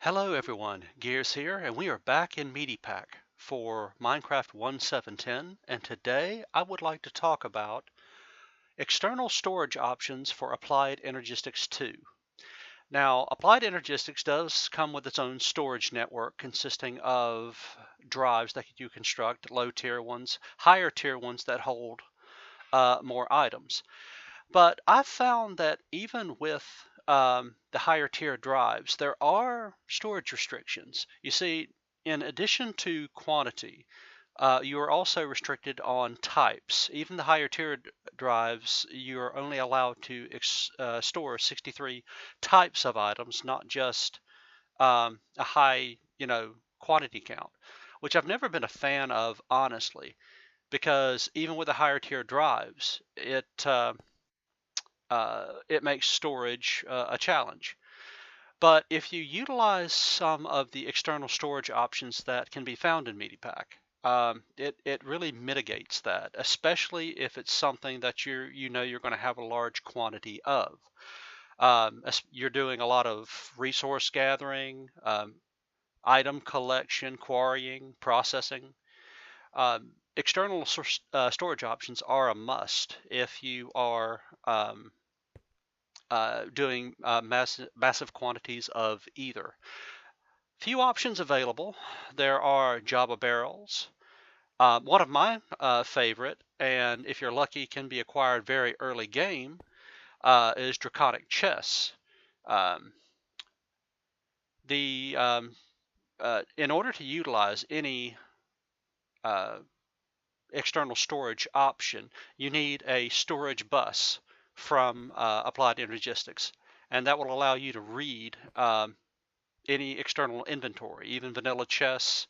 Hello everyone, Gears here, and we are back in MediPack for Minecraft 1.7.10, and today I would like to talk about external storage options for Applied Energistics 2. Now, Applied Energistics does come with its own storage network consisting of drives that you construct, low tier ones, higher tier ones that hold more items. But I've found that even with the higher tier drives, there are storage restrictions. You see, in addition to quantity, you are also restricted on types. Even the higher tier drives, you are only allowed to store 63 types of items, not just a high, quantity count, which I've never been a fan of, honestly, because even with the higher tier drives, it makes storage a challenge. But if you utilize some of the external storage options that can be found in MediPack, it really mitigates that, especially if it's something that you're going to have a large quantity of. You're doing a lot of resource gathering, item collection, quarrying, processing. External storage options are a must if you are doing massive quantities of either. Few options available. There are Java barrels. One of my favorite, and if you're lucky can be acquired very early game, is Draconic chests. Um, in order to utilize any uh, external storage option, you need a storage bus from Applied Energistics, and that will allow you to read any external inventory, even vanilla chests,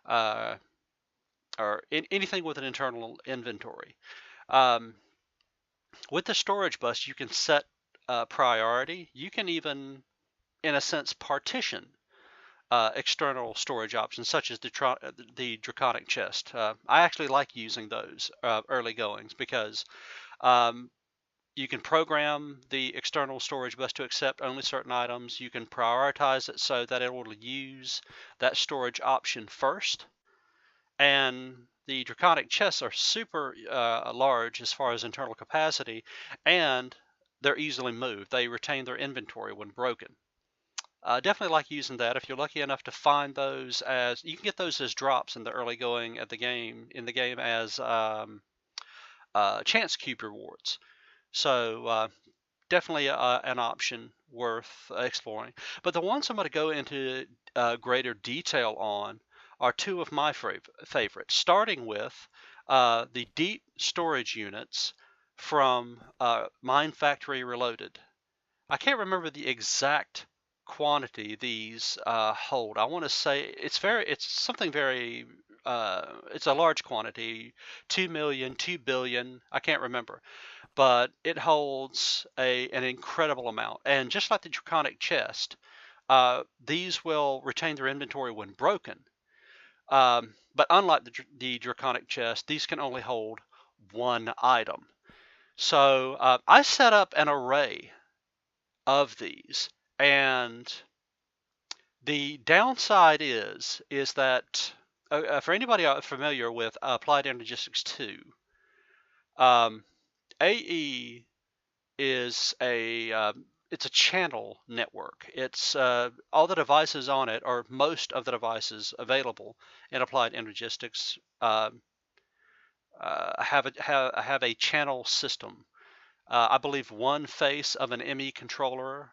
uh, or anything with an internal inventory. Um, with the storage bus, you can set priority. You can even, in a sense, partition external storage options, such as the Draconic chest. I actually like using those early goings because um, you can program the external storage bus to accept only certain items. You can prioritize it so that it will use that storage option first. And the Draconic chests are super large as far as internal capacity, and they're easily moved. They retain their inventory when broken. Definitely like using that. If you're lucky enough to find those, as you can get those as drops in the early going at the game as chance cube rewards. So definitely an option worth exploring. But the ones I'm going to go into greater detail on are two of my favorites, starting with the deep storage units from Minefactory Reloaded. I can't remember the exact quantity these hold. I want to say it's something very, it's a large quantity, 2 million, 2 billion, I can't remember, but it holds an incredible amount. And just like the Draconic chest, these will retain their inventory when broken. But unlike the Draconic chest, these can only hold one item. So I set up an array of these, and the downside is that for anybody familiar with Applied Energistics 2, AE is it's a channel network. It's all the devices on it, or most of the devices available in Applied Energistics, have a channel system. I believe one face of an ME controller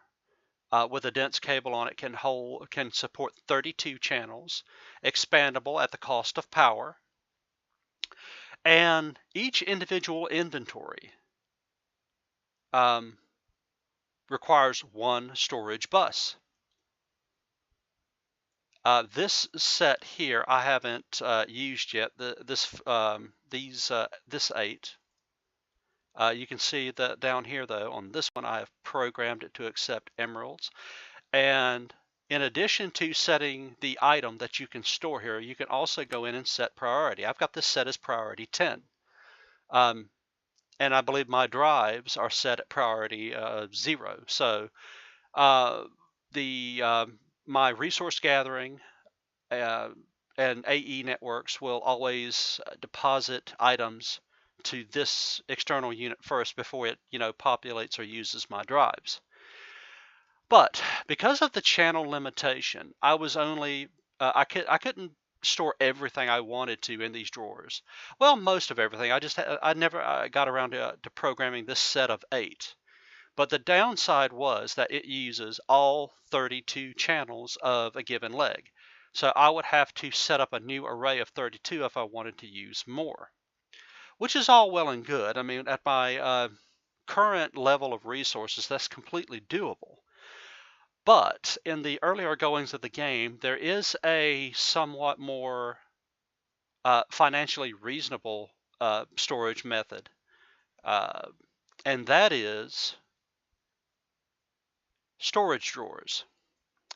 with a dense cable on it can support 32 channels, expandable at the cost of power, and each individual inventory requires one storage bus. This set here I haven't used yet. This 8. You can see that down here, though, on this one, I have programmed it to accept emeralds. And in addition to setting the item that you can store here, you can also go in and set priority. I've got this set as priority 10. And I believe my drives are set at priority 0. So the my resource gathering and AE networks will always deposit items to this external unit first before it, populates or uses my drives. But because of the channel limitation, I was only I couldn't store everything I wanted to in these drawers. Well, most of everything. I never got around to programming this set of 8. But the downside was that it uses all 32 channels of a given leg. So I would have to set up a new array of 32 if I wanted to use more, which is all well and good. I mean, at my current level of resources, that's completely doable. But in the earlier goings of the game, there is a somewhat more financially reasonable storage method, and that is storage drawers.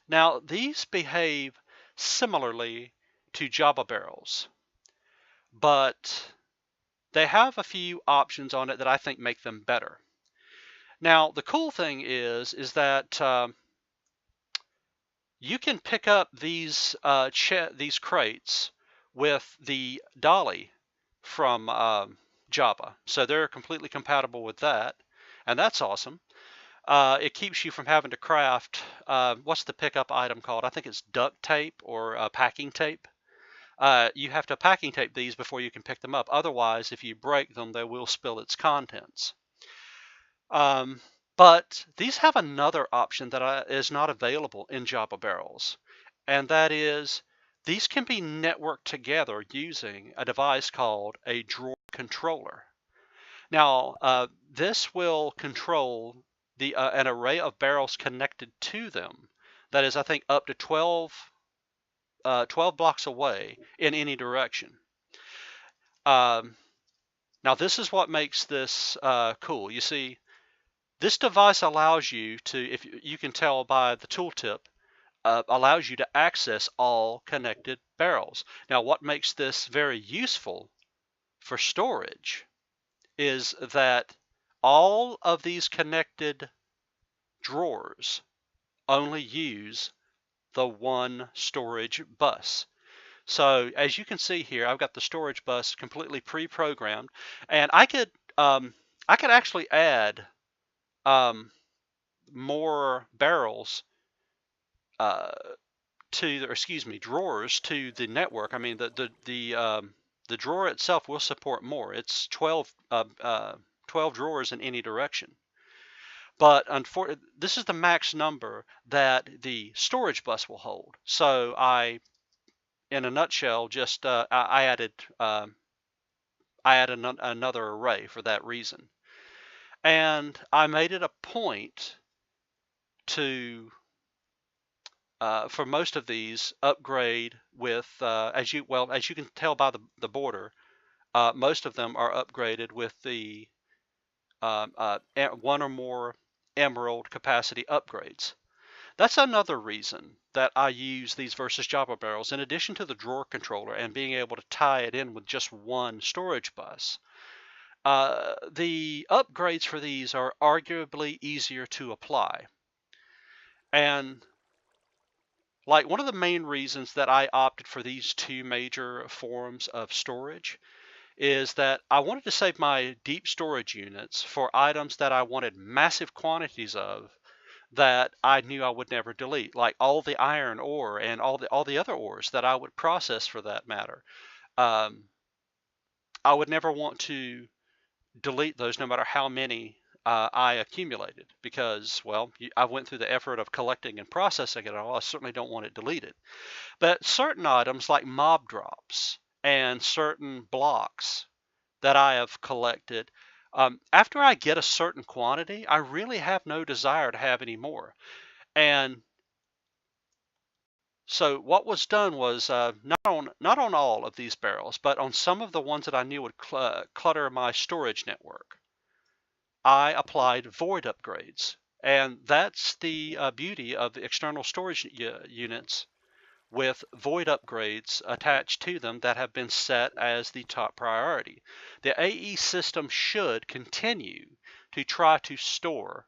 Now, these behave similarly to Java barrels, but they have a few options on it that I think make them better. Now, the cool thing is that you can pick up these crates with the dolly from Java, so they're completely compatible with that, and that's awesome. It keeps you from having to craft, what's the pickup item called? I think it's duct tape or packing tape. You have to packing tape these before you can pick them up. Otherwise, if you break them, they will spill its contents. But these have another option that is not available in Java barrels, and that is these can be networked together using a device called a drawer controller. Now, this will control an array of barrels connected to them. That is, I think, up to 12 blocks away in any direction. Now, this is what makes this cool. You see, this device allows you to, if you can tell by the tooltip, allows you to access all connected barrels. Now, what makes this very useful for storage is that all of these connected drawers only use the one storage bus. So as you can see here, I've got the storage bus completely pre-programmed, and I could actually add more barrels drawers to the network. I mean, the drawer itself will support more. It's 12 drawers in any direction. But this is the max number that the storage bus will hold. So in a nutshell, just I added another array for that reason, and I made it a point to for most of these upgrade with as you can tell by the border, most of them are upgraded with the one or more emerald capacity upgrades. That's another reason that I use these versus Java barrels. In addition to the drawer controller and being able to tie it in with just one storage bus, the upgrades for these are arguably easier to apply. And like one of the main reasons that I opted for these two major forms of storage is that I wanted to save my deep storage units for items that I wanted massive quantities of that I knew I would never delete, like all the iron ore and all the other ores that I would process for that matter. I would never want to delete those no matter how many I accumulated, because, well, I went through the effort of collecting and processing it all. I certainly don't want it deleted. But certain items like mob drops and certain blocks that I have collected, after I get a certain quantity, I really have no desire to have any more. And so what was done was not on all of these barrels, but on some of the ones that I knew would clutter my storage network, I applied void upgrades. And that's the beauty of the external storage units with void upgrades attached to them that have been set as the top priority. The AE system should continue to try to store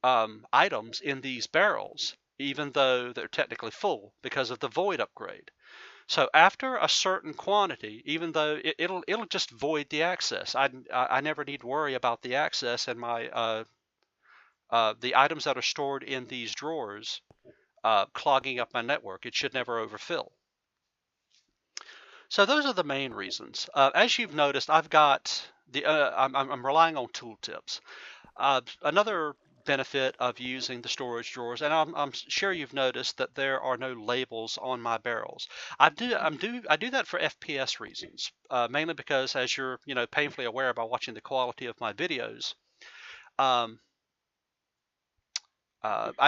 items in these barrels, even though they're technically full because of the void upgrade. So after a certain quantity, even though it'll just void the access. I never need to worry about the access and my the items that are stored in these drawers clogging up my network. It should never overfill. So those are the main reasons. As you've noticed, I've got the I'm relying on tooltips. Another benefit of using the storage drawers, and I'm sure you've noticed that there are no labels on my barrels. I do that for FPS reasons, mainly because, as you're painfully aware by watching the quality of my videos, I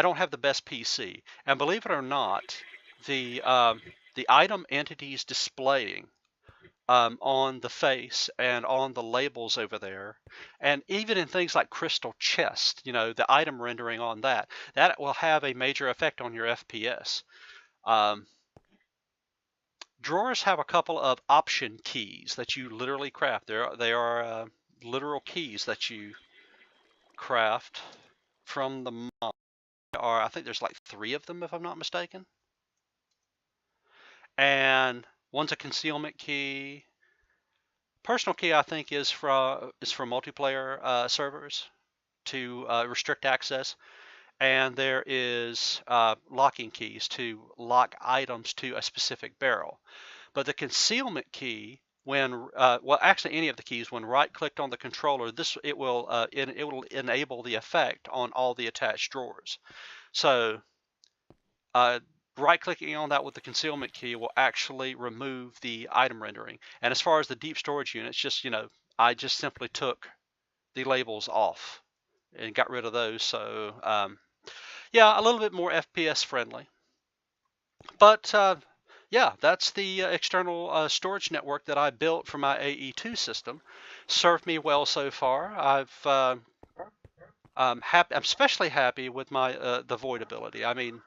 don't have the best PC, and believe it or not, the item entities displaying on the face and on the labels over there, and even in things like Crystal Chest, the item rendering on that will have a major effect on your FPS. Drawers have a couple of option keys that you literally craft. They are literal keys that you craft from the mod. I think there's like 3 of them, if I'm not mistaken. And one's a concealment key. Personal key, I think, is for multiplayer servers to restrict access, and there is locking keys to lock items to a specific barrel. But the concealment key, when well, actually any of the keys, when right-clicked on the controller, it will enable the effect on all the attached drawers. So right-clicking on that with the concealment key will actually remove the item rendering. And as far as the deep storage units, just I just simply took the labels off and got rid of those. So yeah, a little bit more FPS friendly. But yeah, that's the external storage network that I built for my AE2 system. Served me well so far. I'm especially happy with my the void ability. I mean,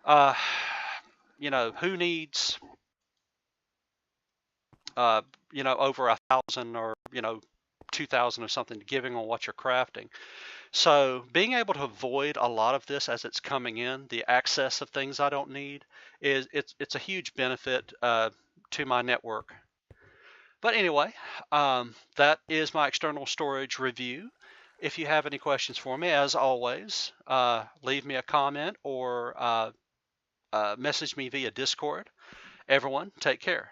who needs over 1,000 or 2,000 or something giving on what you're crafting. So being able to avoid a lot of this as it's coming in, the access of things I don't need, it's a huge benefit to my network. But anyway, that is my external storage review. If you have any questions for me, as always, leave me a comment or message me via Discord. Everyone, take care.